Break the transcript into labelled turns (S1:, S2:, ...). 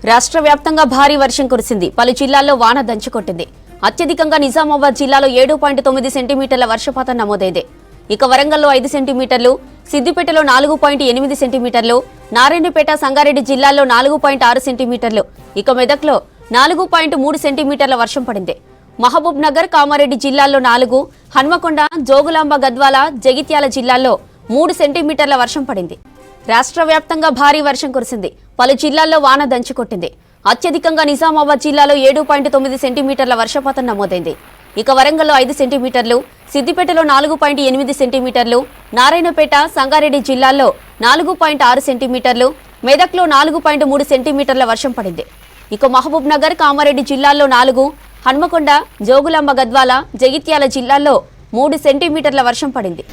S1: రాష్ట్ర వ్యాప్తంగా భారీ వర్షం కురిసింది. పలు జిల్లాల్లో వాన దంచుకొట్టింది. అత్యధికంగా నిజామాబాద్ జిల్లాలో 7.9 సెంటీమీటర్ల వర్షపాతం నమోదైంది. ఇక వరంగల్లో 5 సెంటీమీటర్లు, సిద్దిపేటలో 4.8 సెంటీమీటర్లు, నారాయణపేట, సంగారెడ్డి జిల్లాల్లో 4.6 సెంటీమీటర్లు, ఇక మెదక్లో 4.3 సెంటీమీటర్ల వర్షం పడింది. మహబూబ్ నగర్, కామారెడ్డి జిల్లాల్లో 4, హన్మకొండ, జోగులాంబ, గద్వాల, జగిత్యాల జిల్లాల్లో 3 సెంటీమీటర్ల వర్షం పడింది. రాష్ట్ర వ్యాప్తంగా భారీ వర్షం కురిసింది. పలు జిల్లాల్లో వాన దంచుకొట్టింది. అత్యధికంగా నిజామాబాద్ జిల్లాలో 7.9 సెంటీమీటర్ల వర్షపాతం నమోదైంది. ఇక వరంగల్లో 5 సెంటీమీటర్లు, సిద్దిపేటలో 4.8 సెంటీమీటర్లు, నారాయణపేట, సంగారెడ్డి జిల్లాల్లో 4.6 సెంటీమీటర్లు, మెదక్లో 4.3 సెంటీమీటర్ల వర్షం పడింది. ఇక మహబూబ్ నగర్, కామారెడ్డి జిల్లాల్లో 4, హన్మకొండ, జోగులాంబ, గద్వాల, జగిత్యాల జిల్లాల్లో 3 సెంటీమీటర్ల వర్షం పడింది.